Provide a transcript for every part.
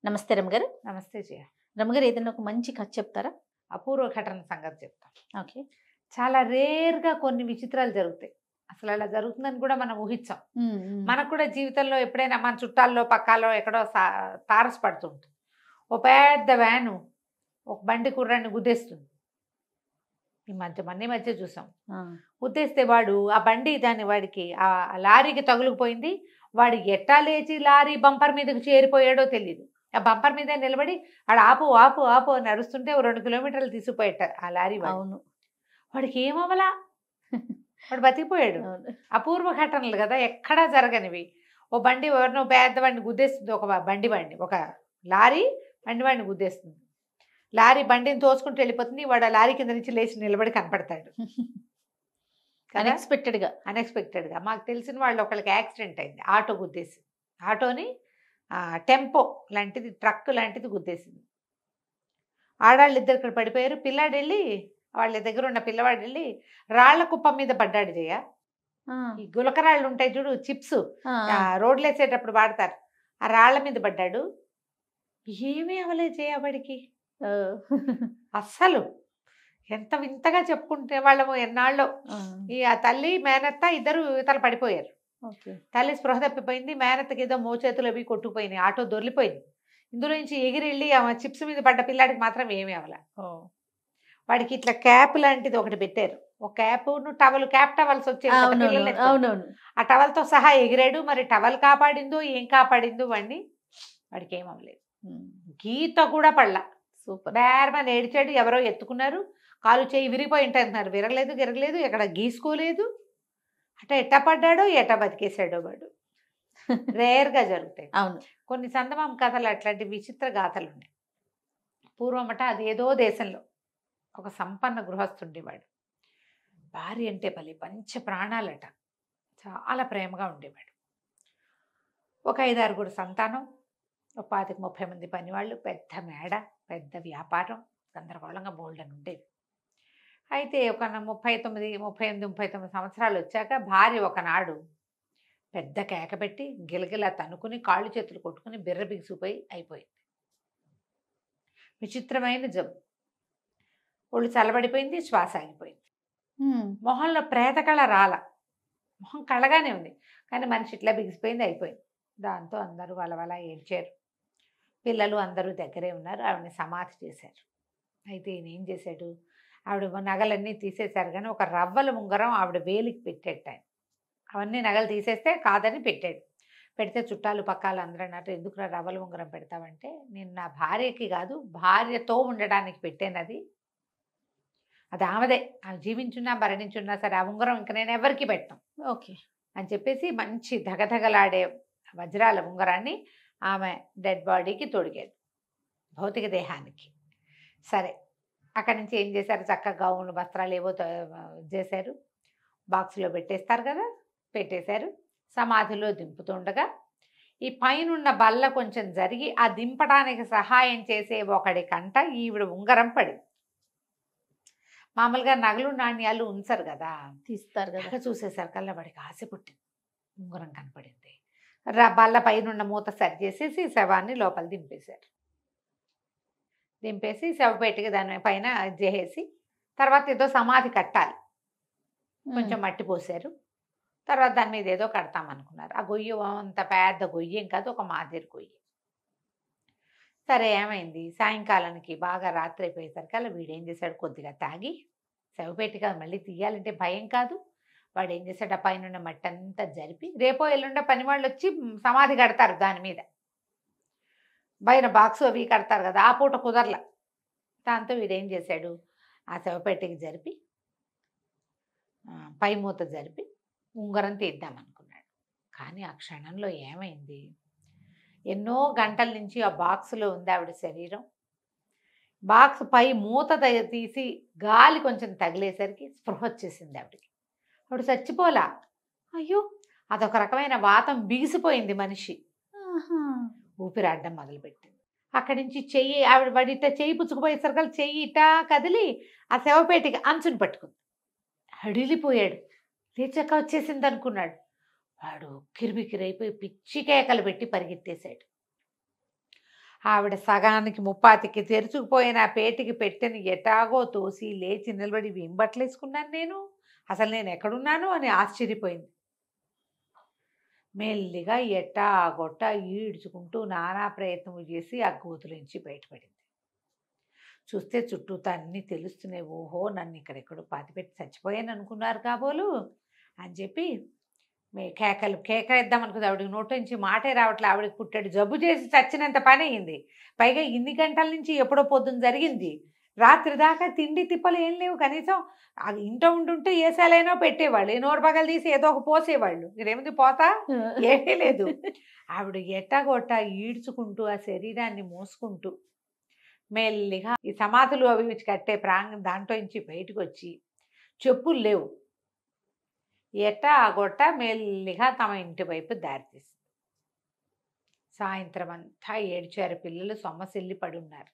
నమస్తే రమగారు. నమస్తే జయ. రమగారు ఏదైనా ఒక మంచి కథ చెప్తారా? అపూర్వ ఘటన సంగతి చెప్తాం. ఓకే. చాలా రేర్‌గా కొన్ని విచిత్రాలు జరుగుతాయి. అసలు అలా జరుగుతుందని కూడా మనం ఊహించం. మనకు కూడా జీవితంలో ఎప్పుడైనా మన చుట్టాల్లో, పక్కాలో ఎక్కడో తారసపడుతుంటుంది. ఓ పెద్ద వ్యాను ఒక బండి కుర్రాడిని గుద్దేస్తుంది. మధ్య చూసాం. గుద్దేస్తే వాడు ఆ బండి వాడికి ఆ లారీకి తగులుకుపోయింది. వాడు ఎట్టా లేచి లారీ బంపర్ మీదకి చేరిపోయాడో తెలియదు. ఆ బంపర్ మీద నిలబడి ఆడు ఆపు ఆపు ఆపు అని అరుస్తుంటే ఓ 2 కిలోమీటర్లు తీసుకుపోయేట ఆ లారీ వాడు. అవును. వాడికి ఏమవలా, వాడు బతికిపోయాడు. అపూర్వ ఘటనలు కదా, ఎక్కడా జరగనివి. ఓ బండి ఎవరినో పెద్ద బండి గుద్దేస్తుంది. ఒక లారీ బండిని గుద్దేస్తుంది. లారీ బండిని తోసుకుంటూ వెళ్ళిపోతుంది. వాడు ఆ లారీ కింద నుంచి లేచి నిలబడి కనపడతాడు. అన్ఎక్స్పెక్టెడ్గా మాకు తెలిసిన వాళ్ళు ఒకళ్ళకి యాక్సిడెంట్ అయింది. ఆటో గుద్దేసింది. ఆటోని టెంపో లాంటిది, ట్రక్ లాంటిది గుద్దేసింది. ఆడాళ్ళు ఇద్దరు ఇక్కడ పడిపోయారు. పిల్లాడు వెళ్ళి వాళ్ళ దగ్గర ఉన్న పిల్లవాడు వెళ్ళి రాళ్ల కుప్ప మీద పడ్డాడు. జయ, ఈ గులకరాళ్ళు ఉంటాయి చూడు, చిప్స్ రోడ్లు వేసేటప్పుడు వాడతారు, ఆ రాళ్ల మీద పడ్డాడు. ఏమీ అవలేదు జయ వాడికి. అస్సలు ఎంత వింతగా చెప్పుకుంటే వాళ్ళము ఎన్నాళ్ళు. ఆ తల్లి మేనత్త ఇద్దరు ఇతలు పడిపోయారు. తల్లి స్పృహ తప్పిపోయింది. మేనత్తకి ఏదో మోచేతులు అవి కొట్టుకుపోయినాయి. ఆటో దొర్లిపోయింది. ఇందులో నుంచి ఎగిరెళ్ళి ఆ చిప్స్ మీద పడ్డ పిల్లాడికి మాత్రం ఏమీ అవల. వాడికి ఇట్లా క్యాప్ లాంటిది ఒకటి పెట్టారు. ఒక క్యాప్ టవల్స్ వచ్చేవి. ఆ టవల్తో సహా ఎగిరాడు. మరి టవల్ కాపాడిందో ఏం కాపాడిందో వాడికి ఏం అవ్వలేదు. గీత కూడా పడలా. సూపర్. బేరమని ఏడిచాడు. ఎవరో ఎత్తుకున్నారు. కాలు చేయి విరిగిపోయి ఉంటున్నారు. విరగలేదు, ఎక్కడ గీసుకోలేదు. ఎట్ట పడ్డాడో ఎట్ట బతికేశాడో వాడు. రేర్గా జరుగుతాయి. అవును. కొన్ని చందమామ కథలు అట్లాంటి విచిత్ర గాథలు ఉన్నాయి. పూర్వమట అది ఏదో దేశంలో ఒక సంపన్న గృహస్థుండేవాడు. భార్య అంటే పంచ ప్రాణాలట. చాలా ప్రేమగా ఉండేవాడు. ఒక 5-6 సంతానం, ఒక 25-30 మంది పనివాళ్ళు, పెద్ద మేడ, పెద్ద వ్యాపారం, గందరగోళంగా బోల్డని ఉండేది. అయితే ఒక 38-39 సంవత్సరాలు వచ్చాక భార్య ఒకనాడు పెద్ద కేక పెట్టి గిలగిలా తనుకుని కాళ్ళు చేతులు కొట్టుకుని బిర్ర బిగిసిపోయి అయిపోయింది. విచిత్రమైన జబ్బు. ఒళ్ళు చల్లబడిపోయింది, శ్వాస ఆగిపోయింది. మొహంలో ప్రేతకళ రాల, మొహం కళ్ళగానే ఉంది, కానీ మనిషి ఇట్లా బిగిసిపోయింది, అయిపోయింది. దాంతో అందరూ వలవల ఏడ్చారు. పిల్లలు అందరూ దగ్గరే ఉన్నారు. ఆవిడని సమాధి చేశారు. అయితే ఈయన ఏం చేశాడు, ఆవిడ నగలన్నీ తీసేశారు, కానీ ఒక రవ్వల ఉంగరం ఆవిడ వేలికి పెట్టాడు. అవన్నీ నగలు తీసేస్తే కాదని పెట్టాడు. పెడితే చుట్టాలు పక్కాలు అందరూ అన్నట్టు, ఎందుకు రవ్వల ఉంగరం పెడతావంటే, నేను నా భార్యకి కాదు భార్యతో ఉండడానికి పెట్టాను, అది ఆమెదే, ఆమె జీవించున్నా మరణించున్నా సరే ఆ ఉంగరం ఇంకా నేను ఎవరికి పెట్టాను ఓకే అని చెప్పేసి మంచి ధగధగలాడే వజ్రాల ఉంగరాన్ని ఆమె డెడ్ బాడీకి తొడిగాడు, భౌతిక దేహానికి. సరే, అక్కడి నుంచి ఏం చేశారు, చక్కగా గౌన్లు వస్త్రాలు ఏవో చేశారు, బాక్స్లో పెట్టేస్తారు కదా, పెట్టేశారు. సమాధిలో దింపుతుండగా ఈ పైనున్న బల్ల కొంచెం జరిగి ఆ దింపడానికి సహాయం చేసే ఒకడి కంట ఈవిడ ఉంగరం పడింది. మామూలుగా నగలు నాణ్యాలు ఉంచరు కదా, తీస్తారు కదా, చూసేసరి కల్లా వాడికి ఆశ పుట్టింది. ఉంగరం కనపడింది. బల్ల పైనున్న మూత సరి చేసేసి శవాన్ని లోపల దింపేసి శవపేటకి దాని పైన చేసేసి, తర్వాత ఏదో సమాధి కట్టాలి, కొంచెం మట్టి పోసారు. తర్వాత దాని మీద ఏదో కడతామనుకున్నారు. ఆ గొయ్యి అంత పెద్ద గొయ్యి ఏం కాదు, ఒక మాదిరి గొయ్యి. సరే, ఏమైంది, సాయంకాలానికి బాగా రాత్రి అయిపోయేసరికి అలా వీడేం చేశాడు, కొద్దిగా తాగి, శవపేటిక మళ్ళీ తీయాలంటే భయం కాదు, వాడు ఏం చేశాడు, ఆ పైన మట్టి అంతా జరిపి, రేపో ఎల్లుండో పని వాళ్ళు వచ్చి సమాధి కడతారు, దాని మీద పైన బాక్స్ అవి కడతారు కదా, ఆ పూట కుదరల. దాంతో వీడేం చేశాడు, ఆ శవపేటకి జరిపి పై మూత జరిపి ఉంగరం తీద్దామనుకున్నాడు. కానీ ఆ క్షణంలో ఏమైంది, ఎన్నో గంటల నుంచి ఆ బాక్సులో ఉంది ఆవిడ శరీరం. బాక్స్ పై మూత తీసి గాలి కొంచెం తగిలేసరికి స్పృహ వచ్చేసింది ఆవిడకి. ఆవిడ చచ్చిపోలా, అయ్యో, అదొక రకమైన వాతం బిగిసిపోయింది మనిషి. ఊపిరాడడం మొదలుపెట్టింది. అక్కడి నుంచి చెయ్యి, ఆవిడ పడితే చెయ్యి పుచ్చుకుపోయేసరికి చెయ్యి ఇటా కదిలి ఆ శవపేటికి అంచుని పట్టుకుంది. అడిలిపోయాడు. లేచాక వచ్చేసింది అనుకున్నాడు. వాడు కిరిబికిరైపోయి పిచ్చి కేకలు పెట్టి పరిగెత్తేశాడు. ఆవిడ సగానికి ముప్పాతికి తెరుచుకుపోయిన ఆ పేటికి పెట్టెను ఎటాగో తోసి లేచి నిలబడి ఏం బట్టలు వేసుకున్నాను నేను, అసలు నేను ఎక్కడున్నాను అని ఆశ్చర్యపోయింది. మెల్లిగా ఎట్టా గొట్ట ఈడ్చుకుంటూ నానా ప్రయత్నం చేసి ఆ గోతులోంచి బయటపడింది. చూస్తే చుట్టూతా అన్నీ తెలుస్తున్నాయి. ఓహో, నన్ను ఇక్కడెక్కడో పాతిపెట్టి చచ్చిపోయాను అనుకున్నారు కాబోలు అని చెప్పి కేకలేద్దాం అనుకుంది. ఆవిడకి నోటి నుంచి మాటే రావట్లే. ఆవిడకి పుట్టాడు జబ్బు చేసి చచ్చినంత పని అయింది. పైగా ఇన్ని గంటల నుంచి ఎప్పుడో పొద్దున్న జరిగింది. రాత్రి దాకా తిండి తిప్పలు ఏం లేవు. కనీసం అది ఇంట్లో ఉండుంటే ఏసాలైనా పెట్టేవాళ్ళు, నోరు పగలు తీసి ఏదో ఒక పోసేవాళ్ళు. ఇదేమిది పోతా ఏమీ లేదు. ఆవిడ ఎట్టాగొట్ట ఈడ్చుకుంటూ ఆ శరీరాన్ని మోసుకుంటూ మెల్లిగా ఈ సమాధులు అవి కట్టే ప్రాంగణం దాంట్లో నుంచి బయటకు వచ్చి, చెప్పులు లేవు, ఎట్టా గొట్ట మెల్లిగా తమ ఇంటి వైపు దారితీసింది. సాయంత్రం అంతా ఏడ్చారు పిల్లలు, సొమ్మసిల్లి పడి ఉన్నారు.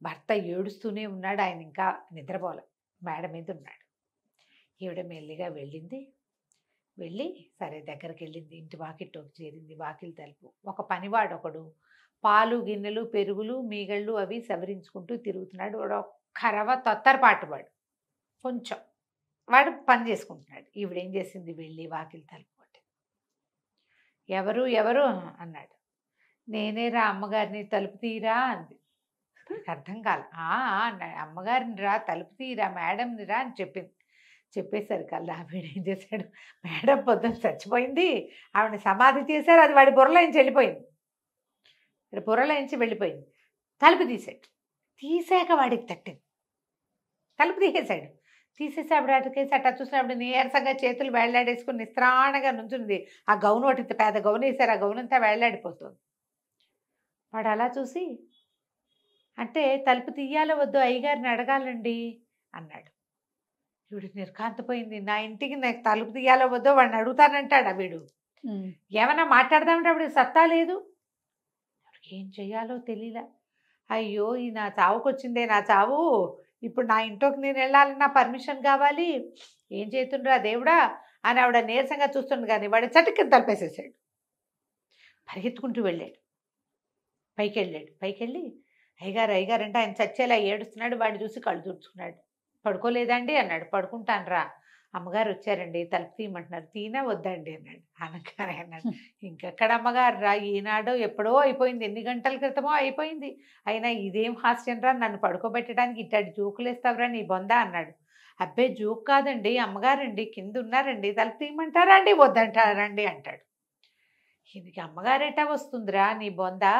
భర్త ఏడుస్తూనే ఉన్నాడు. ఆయన ఇంకా నిద్రపోలే, మేడ మీద ఉన్నాడు. ఈవిడ మెల్లిగా వెళ్ళింది. వెళ్ళి సరే దగ్గరికి వెళ్ళింది. ఇంటి వాకిట్లోకి చేరింది. వాకిలి తలుపు. ఒక పనివాడు ఒకడు పాలు గిన్నెలు పెరుగులు మీగళ్ళు అవి సవరించుకుంటూ తిరుగుతున్నాడు. వాడు ఒక్క రవ తొత్తరపాటు వాడు, కొంచెం వాడు పని చేసుకుంటున్నాడు. ఈవిడేం చేసింది, వెళ్ళి వాకిలి తలుపు కొట్టింది. ఎవరు ఎవరు అన్నాడు. నేనేరా అమ్మగారిని, తలుపు తీరా అంది. అర్థం కాలే. అమ్మగారిని రా, తలుపు తీరా, మేడంని రా అని చెప్పింది. చెప్పేసరికల్లా వీడేం చేశాడు, మేడం పొద్దున్న చచ్చిపోయింది, ఆవిడని సమాధి చేశారు, అది వాడి బుర్రలోంచి వెళ్ళిపోయింది. వాడి బుర్రలోంచి వెళ్ళిపోయింది. తలుపు తీసాడు. తీసాక వాడికి తట్టింది. తలుపు తీసేశాడు. తీసేసి ఆవిడ అటుకేసి అట్లా చూసిన ఆవిడ నీరసంగా చేతులు వేళ్లాడేసుకుని నిస్త్రాణగా నుంచుంది. ఆ గౌను ఒకటి పెద్ద గౌను వేశారు, ఆ గౌనంతా వేళ్లాడిపోతుంది. వాడు అలా చూసి, అంటే తలుపు తీయాలో వద్దు, అయ్యగారిని అడగాలండి అన్నాడు. వీడు నిర్కాంతపోయింది. నా ఇంటికి నాకు తలుపు తీయాలో వద్దో వాడిని అడుగుతానంటాడా వీడు? ఏమన్నా మాట్లాడదామంటే ఆవిడ సత్తా లేదు. ఏం చెయ్యాలో తెలియలే. అయ్యో, ఈ నా చావుకు వచ్చిందే నా చావు, ఇప్పుడు నా ఇంట్లోకి నేను వెళ్ళాలన్నా పర్మిషన్ కావాలి, ఏం చేస్తుండ్రా దేవుడా అని ఆవిడ నీరసంగా చూస్తుంది. కానీ వాడు చటుక్కుని తలపేసేసాడు. పరిగెత్తుకుంటూ వెళ్ళాడు. పైకి వెళ్ళాడు. పైకి వెళ్ళి అయ్యగారు అయ్యగారు అంటే ఆయన చచ్చేలా ఏడుస్తున్నాడు. వాడిని చూసి కళ్ళు తుడుచుకున్నాడు. పడుకోలేదండి అన్నాడు. పడుకుంటానరా, అమ్మగారు వచ్చారండి, తలుపు తీయమంటున్నారు, తీనా వద్దండి అన్నాడు. అనగానే అన్నాడు, ఇంకెక్కడ అమ్మగారు రా, ఈనాడో ఎప్పుడో అయిపోయింది, ఎన్ని గంటల క్రితమో అయిపోయింది, అయినా ఇదేం హాస్యం రా, నన్ను పడుకోబెట్టడానికి ఇట్టాడు జోకులేస్తావురా నీ బొందా అన్నాడు. అబ్బే జోక్ కాదండి, అమ్మగారండి కింద ఉన్నారండి, తలుపు తీయమంటారా అండి వద్దంటారండి అంటాడు. ఈయనకి అమ్మగారు ఎట్టా వస్తుందిరా నీ బొందా,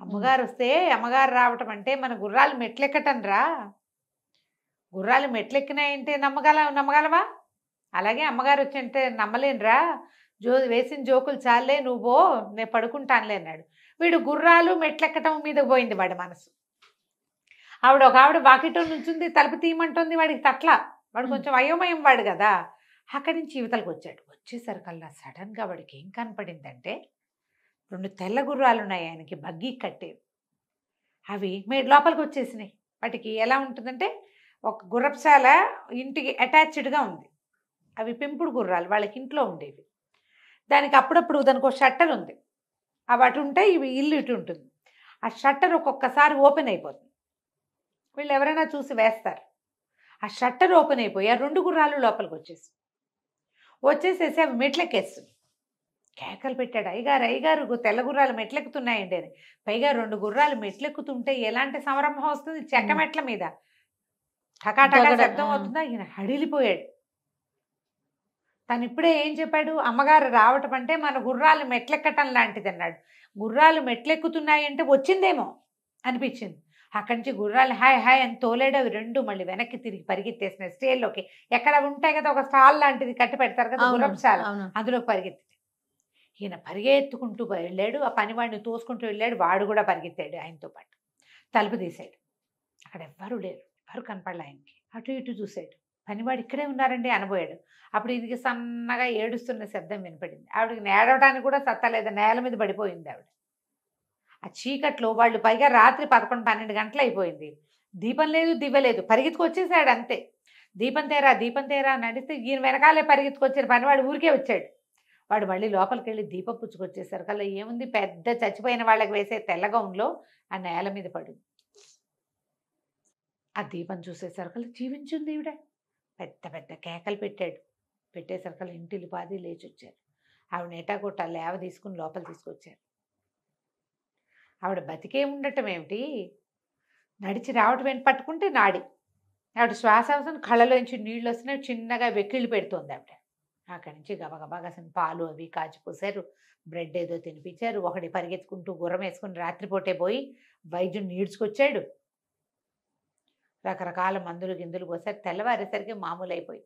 అమ్మగారు వస్తే అమ్మగారు రావటం అంటే మన గుర్రాలు మెట్లెక్కటం రా, గుర్రాలు మెట్లెక్కినాయంటే నమ్మగలవా, అలాగే అమ్మగారు వచ్చంటే నమ్మలేనురా, వేసిన జోకులు చాలే, నువ్వో నేను పడుకుంటానులే అన్నాడు. వీడు గుర్రాలు మెట్లెక్కటం మీద పోయింది వాడి మనసు. ఒక ఆవిడ వాకిట్లో నుంచుంది, తలుపు తీయమంటుంది, వాడికి తట్ల, వాడు కొంచెం అయోమయం వాడు కదా. అక్కడి నుంచి యువతలకు వచ్చాడు. వచ్చేసరికల్లా సడన్గా వాడికి ఏం కనపడిందంటే, 2 తెల్ల గుర్రాలు ఉన్నాయి ఆయనకి, బగ్గీ కట్టేవి. అవి లోపలికి వచ్చేసినాయి. వాటికి ఎలా ఉంటుందంటే, ఒక గుర్రపుశాల ఇంటికి అటాచ్డ్గా ఉంది. అవి పెంపుడు గుర్రాలు, వాళ్ళకి ఇంట్లో ఉండేవి. దానికి అప్పుడప్పుడు దానికి ఒక షట్టర్ ఉంది. అవి అటు ఉంటే ఇవి ఇల్లు ఇటు ఉంటుంది. ఆ షట్టర్ ఒక్కొక్కసారి ఓపెన్ అయిపోతుంది. వీళ్ళు ఎవరైనా చూసి వేస్తారు. ఆ షట్టర్ ఓపెన్ అయిపోయి ఆ 2 గుర్రాలు లోపలికి వచ్చేసేసి అవి మెట్లెక్కేస్తుంది. కేకలు పెట్టాడు, అయ్యగారు అయ్యగారు తెల్ల గుర్రాలు మెట్లెక్కుతున్నాయండి అని. పైగా 2 గుర్రాలు మెట్లెక్కుతుంటే ఎలాంటి సంరంభం వస్తుంది, చెక్క మెట్ల మీద టకాటకా శబ్దం అవుతుందా. ఈయన హడిలిపోయాడు. తను ఇప్పుడే ఏం చెప్పాడు, అమ్మగారు రావటం అంటే మన గుర్రాలు మెట్లెక్కటం లాంటిది అన్నాడు. గుర్రాలు మెట్లెక్కుతున్నాయి అంటే వచ్చిందేమో అనిపించింది. అక్కడి నుంచి గుర్రాలు హాయ్ హాయ్ అని తోలేడు. అవి 2 మళ్ళీ వెనక్కి తిరిగి పరిగెత్తేసినాయి స్టేల్లోకి. ఎక్కడ ఉంటాయి కదా ఒక స్టాల్ లాంటిది కట్టి పెడతారు కదా గుర్రపుశాల, అందులోకి పరిగెత్తి. ఈయన పరిగెత్తుకుంటూ వెళ్ళాడు. ఆ పనివాడిని తోసుకుంటూ వెళ్ళాడు. వాడు కూడా పరిగెత్తాడు ఆయనతో పాటు. తలుపు తీశాడు. అక్కడ ఎవ్వరూ లేరు, ఎవరు కనపడలే ఆయనకి. అటు ఇటు చూశాడు. పనివాడు ఇక్కడే ఉన్నారండి అనబోయాడు. అప్పుడు ఇది సన్నగా ఏడుస్తున్న శబ్దం వినపడింది. ఆవిడకి నేడవడానికి కూడా సత్తలేదు, నేల మీద పడిపోయింది ఆవిడ. ఆ చీకట్లో వాళ్ళు పైగా రాత్రి 11-12 గంటలు అయిపోయింది. దీపం లేదు దివ్వలేదు. పరిగెత్తుకు వచ్చేసాడు అంతే. దీపం తేరా అని అడిగితే ఈయన వెనకాలే పరిగెత్తుకొచ్చిన పనివాడు ఊరికే వచ్చాడు. వాడు మళ్ళీ లోపలికి వెళ్ళి దీపం పుచ్చుకొచ్చేసరికల్లా ఏముంది, పెద్ద చచ్చిపోయిన వాళ్ళకి వేసే తెల్ల గౌన్లో ఆ నేల మీద పడింది. ఆ దీపం చూసేసరికల్లా జీవించింది ఈవిడ. పెద్ద పెద్ద కేకలు పెట్టాడు. పెట్టేసరికల్లా ఇంటిల్లి పాది లేచి వచ్చారు. ఆవిడ నేటాకొట్ట లేవ తీసుకుని లోపల తీసుకొచ్చారు. ఆవిడ బతికే ఉండటం ఏమిటి, నడిచి రావటం ఏంటి, పట్టుకుంటే నాడి. ఆవిడ శ్వాస అవసరం కళ్ళలోంచి నీళ్ళు వస్తున్నాయి, చిన్నగా వెక్కిళ్ళు పెడుతోంది ఆవిడ. అక్కడి నుంచి గబగబా కాసిన పాలు అవి కాచిపోసారు, బ్రెడ్ ఏదో తినిపించారు. ఒకటి పరిగెత్తుకుంటూ గుర్రం వేసుకుని రాత్రిపూటే పోయి వైద్యుని ఈడ్చుకొచ్చాడు. రకరకాల మందులు గిందులు పోసారు. తెల్లవారేసరికి మామూలు అయిపోయి,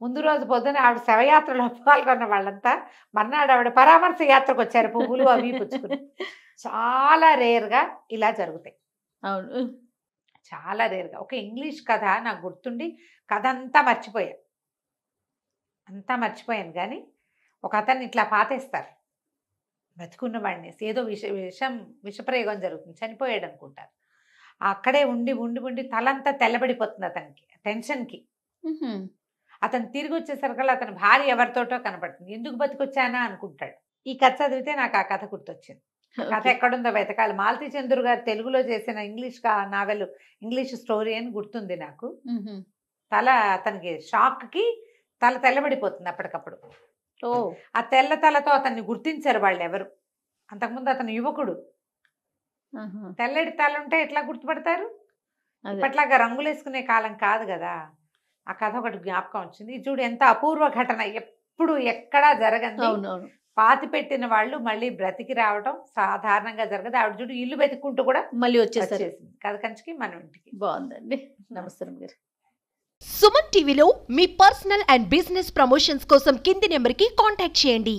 ముందు రోజు పొద్దున ఆవిడ శవయాత్రలో పాల్గొన్న వాళ్ళంతా మర్నాడు ఆవిడ పరామర్శ యాత్రకు వచ్చారు, పువ్వులు అవి పుచ్చుకుని. చాలా రేర్గా ఇలా జరుగుతాయి. అవును, చాలా రేర్గా. ఒక ఇంగ్లీష్ కథ నాకు గుర్తుండి కథ అంతా మర్చిపోయాను కానీ ఒక అతన్ని ఇట్లా పాతేస్తారు, బతుకున్న వాడిని. ఏదో విషప్రయోగం జరుగుతుంది, చనిపోయాడు అనుకుంటారు. అక్కడే ఉండి ఉండి ఉండి తలంతా తెల్లబడిపోతుంది అతనికి, టెన్షన్కి. అతను తిరిగి వచ్చేసరికల్లా అతని భార్య ఎవరితోటో కనపడుతుంది. ఎందుకు బతికొచ్చానా అనుకుంటాడు. ఈ కథ చదివితే నాకు ఆ కథ గుర్తొచ్చింది. కథ ఎక్కడుందో వెతకాలి. మాలతీ చంద్రు గారు తెలుగులో చేసిన నావెల్, ఇంగ్లీష్ స్టోరీ అని గుర్తుంది నాకు. తల అతనికి షాక్కి తల తెల్లబడిపోతుంది అప్పటికప్పుడు. ఆ తెల్ల తలతో అతన్ని గుర్తించారు వాళ్ళు ఎవరు. అంతకుముందు అతను యువకుడు. తెల్లటి తల ఉంటే ఎట్లా గుర్తుపడతారు? ఇప్పట్లాగా రంగులు వేసుకునే కాలం కాదు కదా. ఆ కథ ఒకటి జ్ఞాపకం వచ్చింది. చూడు ఎంత అపూర్వ ఘటన, ఎప్పుడు ఎక్కడా జరగంది. పాతి పెట్టిన వాళ్ళు మళ్ళీ బ్రతికి రావడం సాధారణంగా జరగదు. ఆవిడ చూడు ఇల్లు వెతుక్కుంటూ కూడా మళ్ళీ వచ్చేసింది కథ కంచికి మన ఇంటికి. బాగుందండి. నమస్కారం గారు. సుమన్ టీవీలో మీ పర్సనల్ అండ్ బిజినెస్ ప్రమోషన్స్ కోసం కింది నెంబర్కి కాంటాక్ట్ చేయండి.